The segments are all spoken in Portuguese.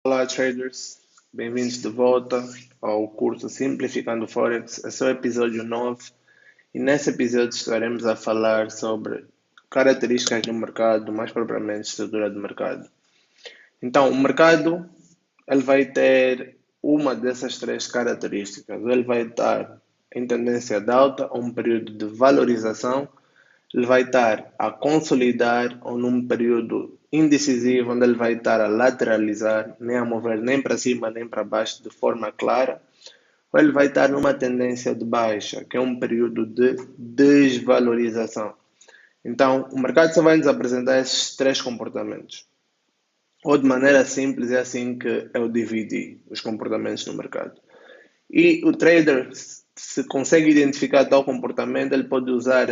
Olá, traders. Bem-vindos de volta ao curso Simplificando Forex. Esse é o episódio 9 e nesse episódio estaremos a falar sobre características do mercado, mais propriamente estrutura do mercado. Então, o mercado ele vai ter uma dessas três características. Ele vai estar em tendência de alta, ou um período de valorização. Ele vai estar a consolidar ou num período indecisivo, onde ele vai estar a lateralizar, nem a mover nem para cima nem para baixo de forma clara, ou ele vai estar numa tendência de baixa, que é um período de desvalorização. Então, o mercado só vai nos apresentar esses três comportamentos. Ou de maneira simples, é assim que eu dividi os comportamentos no mercado. E o trader, se consegue identificar tal comportamento, ele pode usar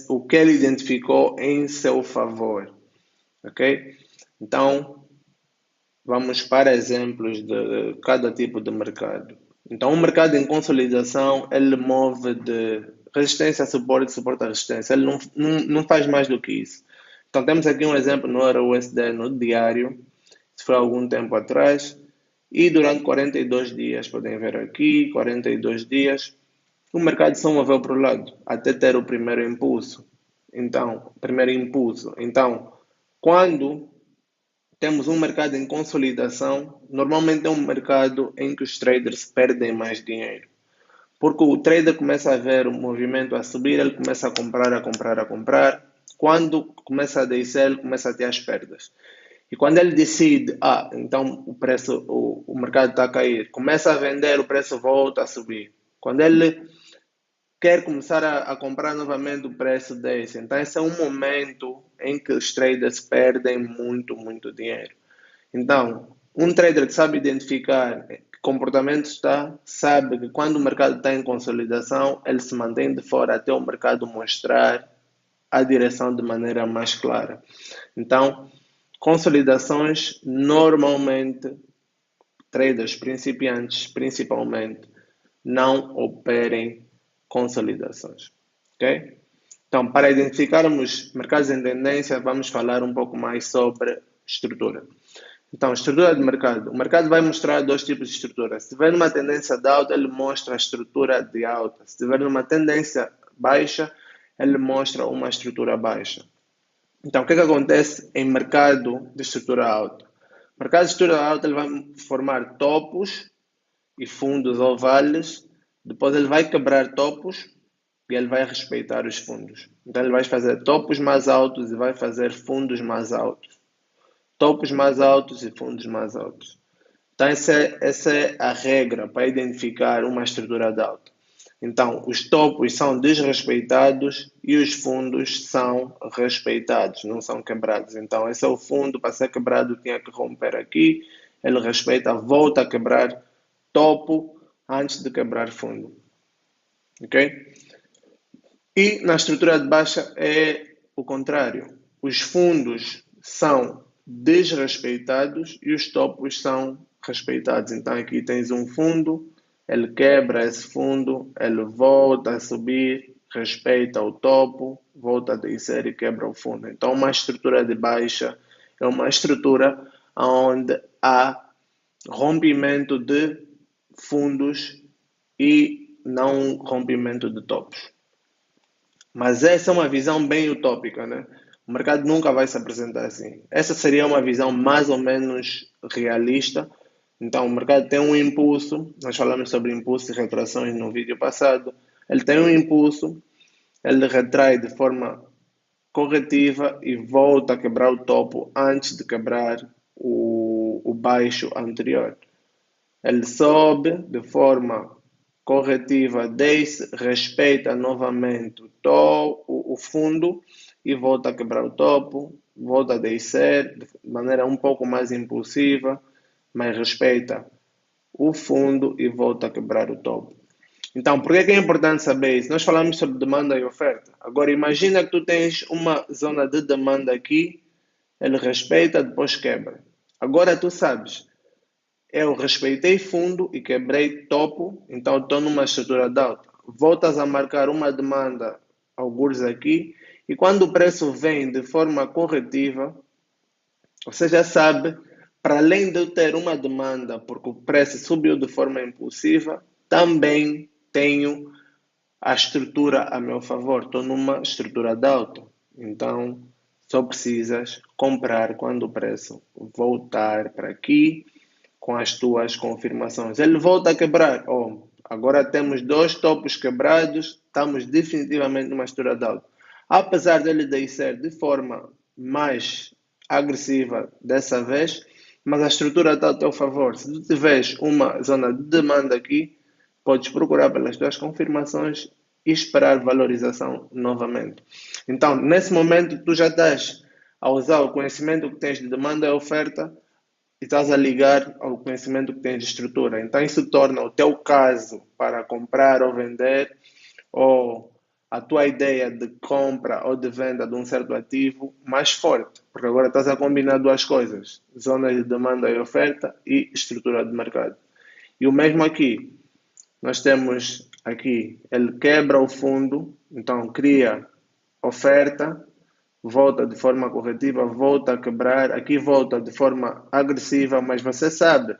o que ele identificou em seu favor, ok? Então, vamos para exemplos de cada tipo de mercado. Então, um mercado em consolidação, ele move de resistência a suporte, suporte a resistência. Ele não faz mais do que isso. Então, temos aqui um exemplo no Euro USD no diário, isso foi há algum tempo atrás, e durante 42 dias, podem ver aqui, 42 dias, o mercado só moveu para o lado, até ter o primeiro impulso. Então, quando temos um mercado em consolidação, normalmente é um mercado em que os traders perdem mais dinheiro. Porque o trader começa a ver o movimento a subir, ele começa a comprar, a comprar, a comprar. Quando começa a descer, ele começa a ter as perdas. E quando ele decide, então o mercado está a cair, começa a vender, o preço volta a subir. Quando ele quer começar a comprar novamente, o preço desce. Então, esse é um momento em que os traders perdem muito, muito dinheiro. Então, um trader que sabe identificar que comportamento está, sabe que quando o mercado está em consolidação, ele se mantém de fora até o mercado mostrar a direção de maneira mais clara. Então, consolidações, normalmente, traders principiantes, principalmente, não operem consolidações. Ok? Então, para identificarmos mercados em tendência, vamos falar um pouco mais sobre estrutura. Então, estrutura de mercado. O mercado vai mostrar dois tipos de estrutura. Se tiver numa tendência de alta, ele mostra a estrutura de alta. Se tiver numa tendência baixa, ele mostra uma estrutura baixa. Então, o que acontece em mercado de estrutura alta? O mercado de estrutura alta ele vai formar topos e fundos ou vales, depois ele vai quebrar topos e ele vai respeitar os fundos. Então ele vai fazer topos mais altos e vai fazer fundos mais altos. Topos mais altos e fundos mais altos. Então essa é a regra para identificar uma estrutura de alta. Então os topos são desrespeitados e os fundos são respeitados, não são quebrados. Então esse é o fundo, para ser quebrado tinha que romper aqui, ele respeita, volta a quebrar topo antes de quebrar fundo. Ok? E na estrutura de baixa é o contrário. Os fundos são desrespeitados e os topos são respeitados. Então aqui tens um fundo, ele quebra esse fundo, ele volta a subir, respeita o topo, volta a descer e quebra o fundo. Então uma estrutura de baixa é uma estrutura onde há rompimento de fundos e não rompimento de topos. Mas essa é uma visão bem utópica, né? O mercado nunca vai se apresentar assim. Essa seria uma visão mais ou menos realista. Então, o mercado tem um impulso, nós falamos sobre impulso e retrações no vídeo passado. Ele tem um impulso, ele retrai de forma corretiva e volta a quebrar o topo antes de quebrar o baixo anterior. Ele sobe de forma corretiva, desce, respeita novamente o fundo e volta a quebrar o topo, volta a descer de maneira um pouco mais impulsiva, mas respeita o fundo e volta a quebrar o topo. Então, por que é importante saber isso? Nós falamos sobre demanda e oferta. Agora, imagina que tu tens uma zona de demanda aqui, ele respeita, depois quebra. Agora tu sabes, eu respeitei fundo e quebrei topo, então estou numa estrutura de alta. Voltas a marcar uma demanda, alguns aqui, e quando o preço vem de forma corretiva, Você já sabe, para além de eu ter uma demanda, porque o preço subiu de forma impulsiva, também tenho a estrutura a meu favor. Estou numa estrutura de alta. Então, só precisas comprar quando o preço voltar para aqui com as tuas confirmações. Ele volta a quebrar. Oh, agora temos dois topos quebrados, estamos definitivamente numa estrutura de alta. Apesar dele descer de forma mais agressiva dessa vez, mas a estrutura está ao teu favor. Se tu tiveres uma zona de demanda aqui, podes procurar pelas tuas confirmações e esperar valorização novamente. Então, nesse momento, tu já estás a usar o conhecimento que tens de demanda e oferta e estás a ligar ao conhecimento que tens de estrutura. Então, isso torna o teu caso para comprar ou vender, ou a tua ideia de compra ou de venda de um certo ativo mais forte, porque agora estás a combinar duas coisas: zonas de demanda e oferta e estrutura de mercado. E o mesmo aqui, nós temos aqui, ele quebra o fundo, então cria oferta, volta de forma corretiva, volta a quebrar, aqui volta de forma agressiva, mas você sabe,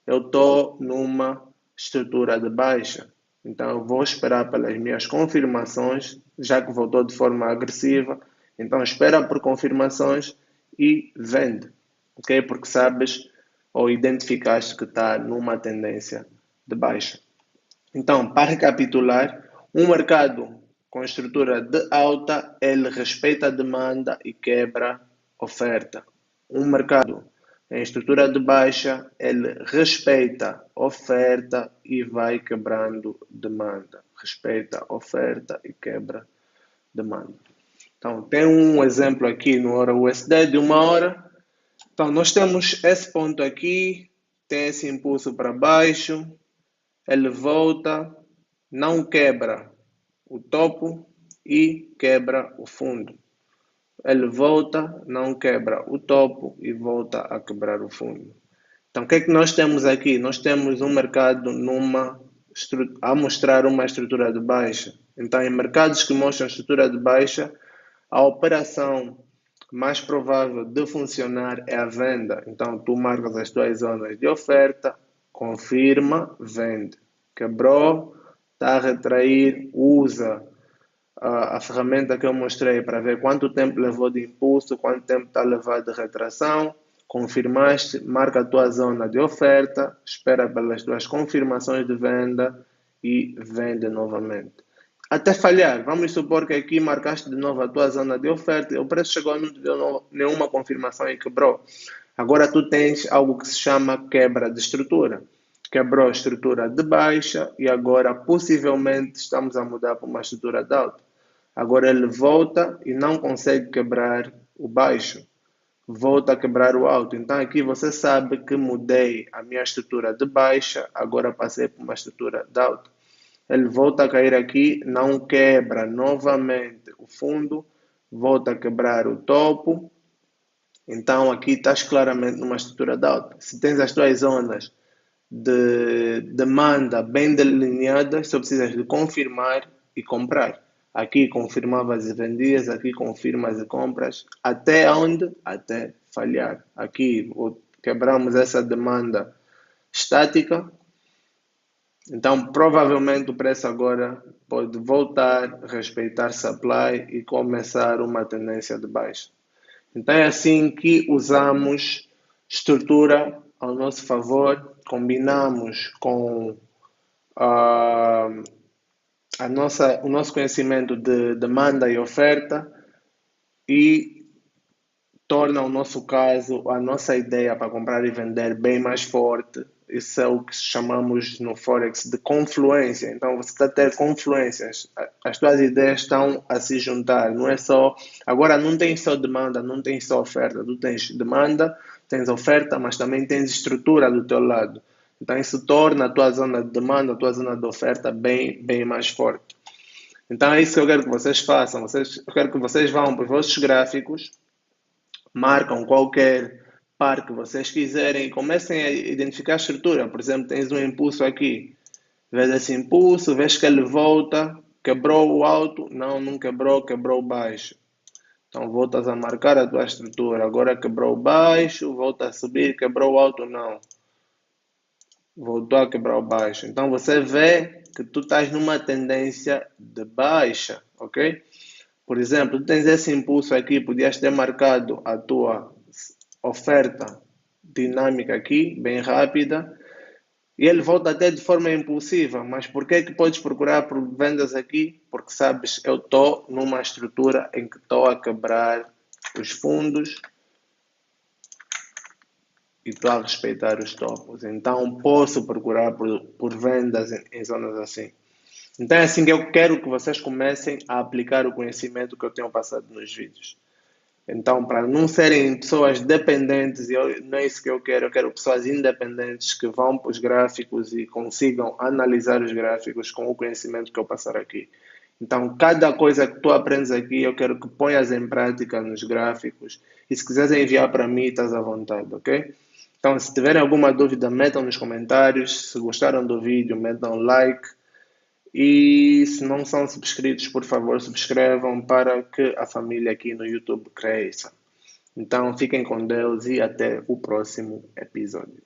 eu estou numa estrutura de baixa. Então eu vou esperar pelas minhas confirmações, já que voltou de forma agressiva. Então espera por confirmações e vende, ok? Porque sabes ou identificaste que está numa tendência de baixa. Então, para recapitular, um mercado com estrutura de alta, ele respeita a demanda e quebra oferta. Um mercado em estrutura de baixa, ele respeita oferta e vai quebrando demanda. Respeita oferta e quebra demanda. Então, tem um exemplo aqui no hora USD de uma hora. Então, nós temos esse ponto aqui, tem esse impulso para baixo, ele volta, não quebra o topo e quebra o fundo. Ele volta, não quebra o topo e volta a quebrar o fundo. Então, o que é que nós temos aqui? Nós temos um mercado a mostrar uma estrutura de baixa. Então, em mercados que mostram estrutura de baixa, a operação mais provável de funcionar é a venda. Então, tu marcas as tuas zonas de oferta, confirma, vende. Quebrou, está a retrair, usa a ferramenta que eu mostrei para ver quanto tempo levou de impulso, quanto tempo está a levar de retração. Confirmaste, marca a tua zona de oferta, espera pelas tuas confirmações de venda e vende novamente. Até falhar, vamos supor que aqui marcaste de novo a tua zona de oferta, o preço chegou, não te deu nenhuma confirmação e quebrou. Agora tu tens algo que se chama quebra de estrutura. Quebrou a estrutura de baixa e agora possivelmente estamos a mudar para uma estrutura de alta. Agora ele volta e não consegue quebrar o baixo, volta a quebrar o alto. Então aqui você sabe que mudei a minha estrutura de baixa, agora passei para uma estrutura de alta. Ele volta a cair aqui, não quebra novamente o fundo, volta a quebrar o topo. Então aqui estás claramente numa estrutura de alta. Se tens as tuas zonas de demanda bem delineadas, só precisas de confirmar e comprar. Aqui confirmavas e vendias, aqui confirmas e compras. Até onde? Até falhar. Aqui quebramos essa demanda estática. Então, provavelmente o preço agora pode voltar, respeitar supply e começar uma tendência de baixa. Então, é assim que usamos estrutura ao nosso favor, combinamos com o nosso conhecimento de demanda e oferta e torna o nosso caso, a nossa ideia para comprar e vender bem mais forte. Isso é o que chamamos no Forex de confluência. Então você está a ter confluências, as tuas ideias estão a se juntar, não é só. Agora não tem só demanda, não tem só oferta, tu tens demanda, tens oferta, mas também tens estrutura do teu lado. Então isso torna a tua zona de demanda, a tua zona de oferta bem mais forte. Então é isso que eu quero que vocês façam. Eu quero que vocês vão para os vossos gráficos, marcam qualquer par que vocês quiserem e comecem a identificar a estrutura. Por exemplo, tens um impulso aqui. Vês esse impulso, vês que ele volta, quebrou o alto, não quebrou, quebrou o baixo. Então voltas a marcar a tua estrutura. Agora quebrou o baixo, volta a subir, quebrou o alto, não. Voltou a quebrar o baixo. Então você vê que tu estás numa tendência de baixa, ok? Por exemplo, tu tens esse impulso aqui, podias ter marcado a tua oferta dinâmica aqui, bem rápida, e ele volta até de forma impulsiva. Mas por que que podes procurar por vendas aqui? Porque sabes, eu estou numa estrutura em que estou a quebrar os fundos e estou a respeitar os topos. Então posso procurar por vendas em zonas assim. Então é assim que eu quero que vocês comecem a aplicar o conhecimento que eu tenho passado nos vídeos. Então, para não serem pessoas dependentes, não é isso que eu quero pessoas independentes que vão para os gráficos e consigam analisar os gráficos com o conhecimento que eu passar aqui. Então, cada coisa que tu aprendes aqui, eu quero que ponhas em prática nos gráficos. E se quiseres enviar para mim, estás à vontade, ok? Então, se tiverem alguma dúvida, metam nos comentários. Se gostaram do vídeo, metam like. E se não são subscritos, por favor, subscrevam para que a família aqui no YouTube cresça. Então, fiquem com Deus e até o próximo episódio.